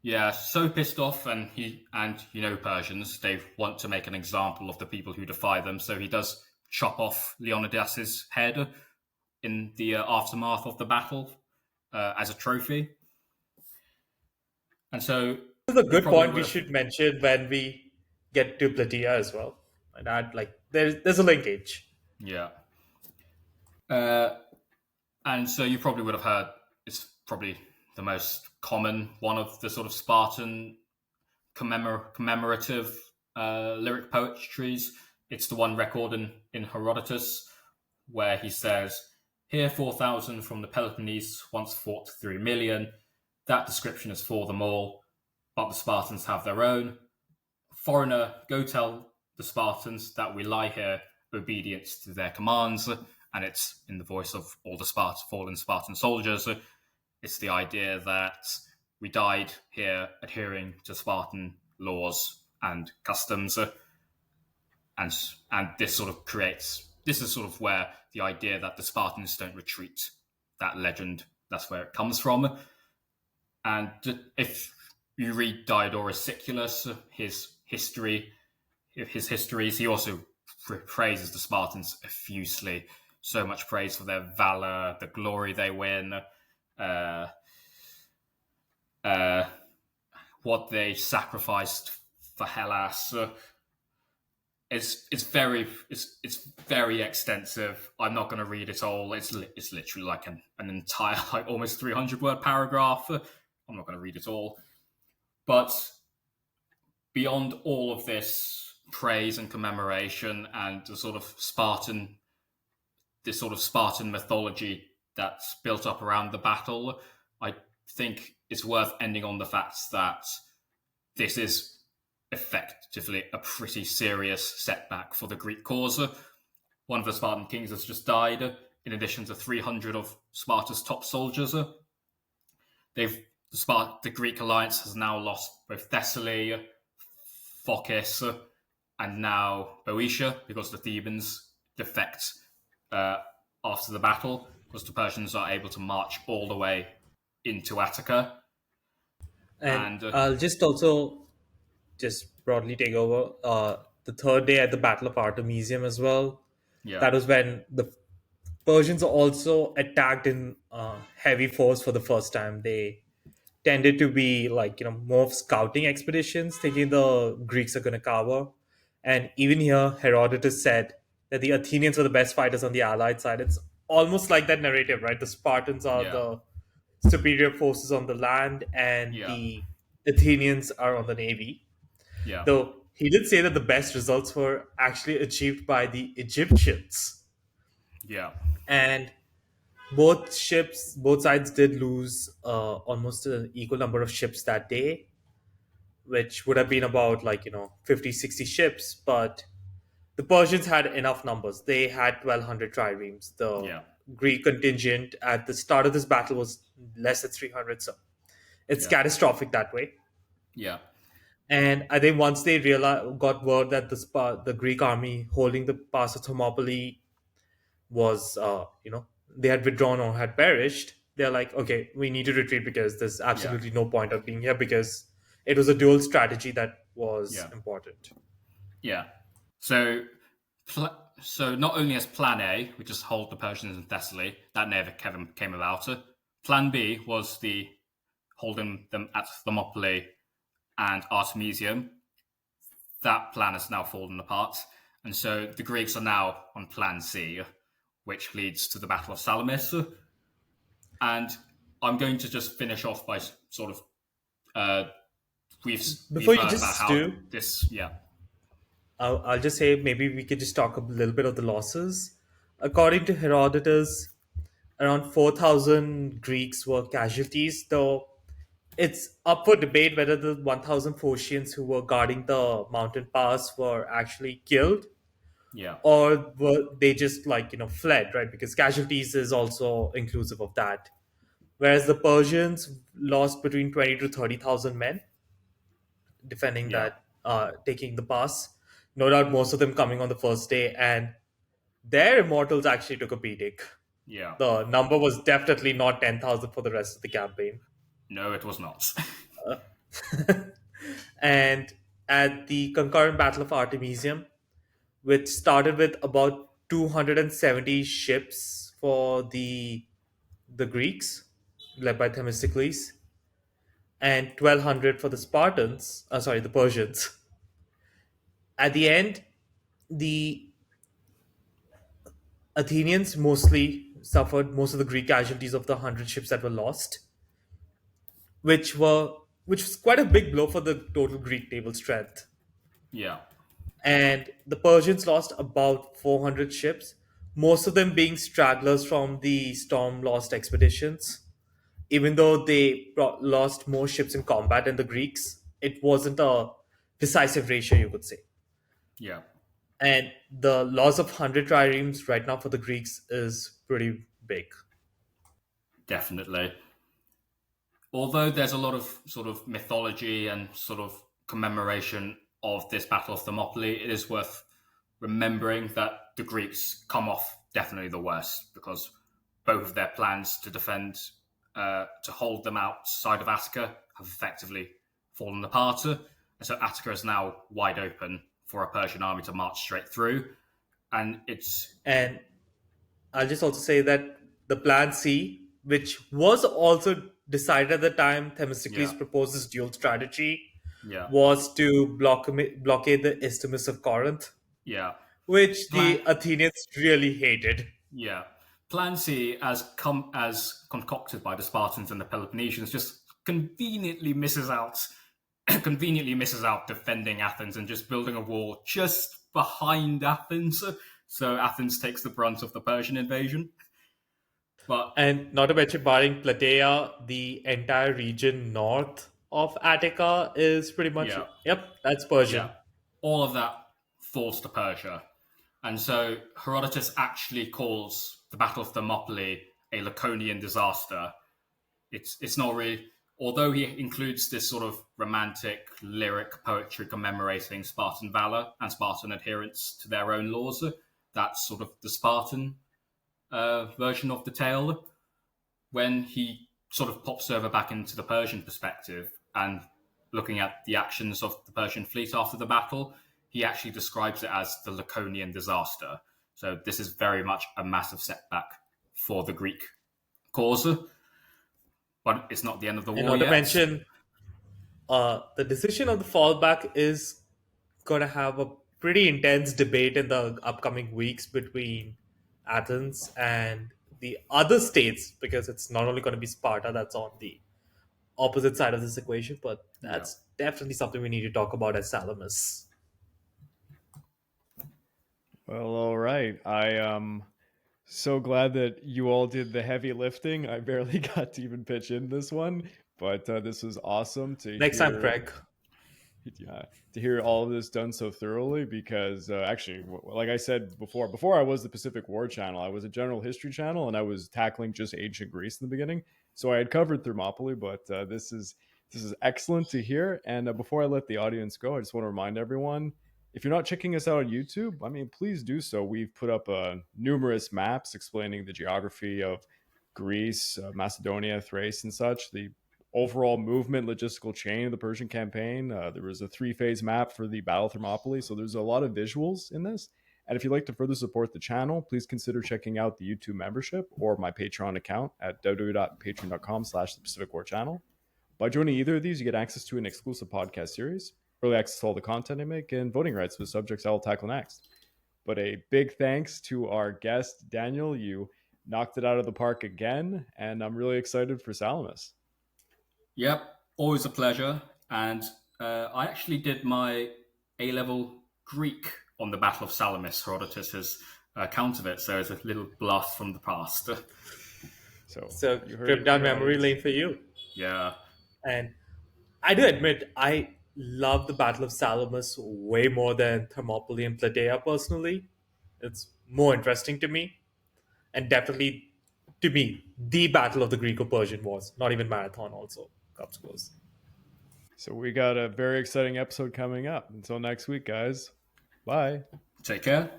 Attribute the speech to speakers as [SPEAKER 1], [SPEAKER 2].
[SPEAKER 1] Yeah, so pissed off, and Persians, they want to make an example of the people who defy them. So he does chop off Leonidas's head in the aftermath of the battle as a trophy. And so
[SPEAKER 2] This is a
[SPEAKER 1] you
[SPEAKER 2] good
[SPEAKER 1] probably
[SPEAKER 2] point we
[SPEAKER 1] would have,
[SPEAKER 2] should mention when we get to Plataea as well. And add like there's a linkage.
[SPEAKER 1] yeah. Uh, and so you probably would have heard it's probably the most common one of the sort of Spartan commemorative lyric poetries. It's the one recorded in Herodotus where he says, "Here 4,000 from the Peloponnese once fought 3,000,000. That description is for them all, but the Spartans have their own. Foreigner, go tell the Spartans that we lie here, obedience to their commands." And it's in the voice of all the fallen Spartan soldiers. It's the idea that we died here adhering to Spartan laws and customs, and this sort of creates. This is sort of where the idea that the Spartans don't retreat, that legend, that's where it comes from. And if you read Diodorus Siculus, his histories, he also praises the Spartans effusively. So much praise for their valor, the glory they win, what they sacrificed for Hellas. It's very extensive. I'm not going to read it all. It's literally like an entire like almost 300-word paragraph. I'm not going to read it all. But beyond all of this praise and commemoration and the sort of Spartan mythology that's built up around the battle, I think it's worth ending on the fact that this is effectively a pretty serious setback for the Greek cause. One of the Spartan kings has just died, in addition to 300 of Sparta's top soldiers. The Greek alliance has now lost both Thessaly, Phocis, and now Boeotia, because the Thebans defect after the battle, because the Persians are able to march all the way into Attica.
[SPEAKER 2] And
[SPEAKER 1] And
[SPEAKER 2] I'll just also just broadly take over the third day at the Battle of Artemisium as well.
[SPEAKER 1] yeah,
[SPEAKER 2] That was when the Persians also attacked in heavy force for the first time. They tended to be like more scouting expeditions, thinking the Greeks are going to cover. And even here, Herodotus said that the Athenians were the best fighters on the Allied side. It's almost like that narrative, right? The Spartans are
[SPEAKER 1] yeah,
[SPEAKER 2] the superior forces on the land, and
[SPEAKER 1] yeah,
[SPEAKER 2] the Athenians are on the navy.
[SPEAKER 1] yeah,
[SPEAKER 2] Though he did say that the best results were actually achieved by the Egyptians.
[SPEAKER 1] yeah,
[SPEAKER 2] And both sides did lose almost an equal number of ships that day, which would have been about 50, 60 ships. But the Persians had enough numbers. They had 1,200 triremes. The
[SPEAKER 1] yeah,
[SPEAKER 2] Greek contingent at the start of this battle was less than 300. So it's
[SPEAKER 1] yeah,
[SPEAKER 2] catastrophic that way.
[SPEAKER 1] yeah,
[SPEAKER 2] And I think once they got word that the Greek army holding the pass of Thermopylae was, they had withdrawn or had perished, they're like, okay, we need to retreat because there's
[SPEAKER 1] yeah,
[SPEAKER 2] absolutely no point of being here, because it was a dual strategy that was
[SPEAKER 1] yeah,
[SPEAKER 2] important.
[SPEAKER 1] yeah. So, not only as Plan A, which is hold the Persians in Thessaly, that never came about. Plan B was the holding them at Thermopylae and Artemisium. That plan has now fallen apart, and so the Greeks are now on Plan C, which leads to the Battle of Salamis. And I'm going to just finish off by sort of uh, we've
[SPEAKER 2] Before you
[SPEAKER 1] heard about
[SPEAKER 2] just
[SPEAKER 1] how
[SPEAKER 2] do,
[SPEAKER 1] this, yeah,
[SPEAKER 2] I'll just say maybe we could just talk a little bit of the losses. According to Herodotus, around 4,000 Greeks were casualties, though it's up for debate whether the 1,000 Phocians who were guarding the mountain pass were actually killed,
[SPEAKER 1] yeah,
[SPEAKER 2] or were they just fled, right? Because casualties is also inclusive of that. Whereas the Persians lost between 20 to 30,000 men defending
[SPEAKER 1] yeah,
[SPEAKER 2] that, taking the pass. No doubt, most of them coming on the first day, and their immortals actually took a beating.
[SPEAKER 1] yeah.
[SPEAKER 2] The number was definitely not 10,000 for the rest of the campaign.
[SPEAKER 1] No, it was not.
[SPEAKER 2] And at the concurrent Battle of Artemisium, which started with about 270 ships for the Greeks, led by Themistocles, and 1,200 for the Spartans. Sorry, the Persians. At the end, the Athenians mostly suffered most of the Greek casualties of the 100 ships that were lost, which was quite a big blow for the total Greek naval strength.
[SPEAKER 1] Yeah.
[SPEAKER 2] And the Persians lost about 400 ships, most of them being stragglers from the storm lost expeditions. Even though they lost more ships in combat than the Greeks, it wasn't a decisive ratio, you could say.
[SPEAKER 1] Yeah.
[SPEAKER 2] And the loss of 100 triremes right now for the Greeks is pretty big.
[SPEAKER 1] Definitely. Although there's a lot of sort of mythology and sort of commemoration of this Battle of Thermopylae, it is worth remembering that the Greeks come off definitely the worst because both of their plans to defend, to hold them outside of Attica, have effectively fallen apart. And so Attica is now wide open for a Persian army to march straight through. And it's,
[SPEAKER 2] And I'll just also say that the Plan C, which was also decided at the time Themistocles
[SPEAKER 1] yeah,
[SPEAKER 2] proposed this dual strategy,
[SPEAKER 1] yeah,
[SPEAKER 2] was to blockade the Isthmus of Corinth,
[SPEAKER 1] yeah.
[SPEAKER 2] which
[SPEAKER 1] Plan,
[SPEAKER 2] the Athenians really hated.
[SPEAKER 1] Yeah, Plan C, as concocted by the Spartans and the Peloponnesians, just conveniently misses out, conveniently misses out defending Athens and just building a wall just behind Athens. So Athens takes the brunt of the Persian invasion. But
[SPEAKER 2] And not to mention, barring Plataea, the entire region north of Attica is pretty much,
[SPEAKER 1] yeah,
[SPEAKER 2] yep, that's
[SPEAKER 1] yeah,
[SPEAKER 2] Persian.
[SPEAKER 1] all of that falls to Persia, and so Herodotus actually calls the Battle of Thermopylae a Laconian disaster. It's not really, although he includes this sort of romantic lyric poetry commemorating Spartan valor and Spartan adherence to their own laws. That's sort of the Spartan version of the tale. When he sort of pops over back into the Persian perspective and looking at the actions of the Persian fleet after the battle, he actually describes it as the Laconian disaster. So this is very much a massive setback for the Greek cause, but it's not the end of the
[SPEAKER 2] And
[SPEAKER 1] war
[SPEAKER 2] not to
[SPEAKER 1] yet.
[SPEAKER 2] mention, the decision of the fallback is going to have a pretty intense debate in the upcoming weeks between Athens and the other states, because it's not only going to be Sparta that's on the opposite side of this equation, but
[SPEAKER 1] Yeah.
[SPEAKER 2] that's definitely something we need to talk about as Salamis.
[SPEAKER 3] Well, all right. I am so glad that you all did the heavy lifting. I barely got to even pitch in this one, but this was awesome to
[SPEAKER 2] Next time,
[SPEAKER 3] hear.
[SPEAKER 2] Craig.
[SPEAKER 3] Yeah, to hear all of this done so thoroughly because actually, like I said before I was the Pacific War channel, I was a general history channel and I was tackling just ancient Greece in the beginning. So I had covered Thermopylae, but this is excellent to hear. And before I let the audience go, I just want to remind everyone, if you're not checking us out on YouTube, I mean, please do so. We've put up numerous maps explaining the geography of Greece, Macedonia, Thrace, and such. The overall movement logistical chain of the Persian campaign. There was a three-phase map for the Battle of Thermopylae, so there's a lot of visuals in this. And if you'd like to further support the channel, please consider checking out the YouTube membership or my Patreon account at www.patreon.com/the Pacific War Channel. By joining either of these, you get access to an exclusive podcast series, early access to all the content I make, and voting rights for the subjects I will tackle next. But a big thanks to our guest, Daniel. You knocked it out of the park again, and I'm really excited for Salamis.
[SPEAKER 1] Yep, always a pleasure. And I actually did my A level Greek on the Battle of Salamis, Herodotus's account of it. So it's a little blast from the past.
[SPEAKER 2] So,
[SPEAKER 3] you heard
[SPEAKER 2] trip
[SPEAKER 3] it
[SPEAKER 2] down
[SPEAKER 3] here,
[SPEAKER 2] memory
[SPEAKER 3] audience.
[SPEAKER 2] lane for you.
[SPEAKER 1] Yeah,
[SPEAKER 2] And I do admit, I love the Battle of Salamis way more than Thermopylae and Plataea personally. It's more interesting to me. And definitely, to me, the Battle of the Greco-Persian Wars. Not even Marathon also comes close.
[SPEAKER 3] So we got a very exciting episode coming up. Until next week, guys. Bye.
[SPEAKER 1] take care.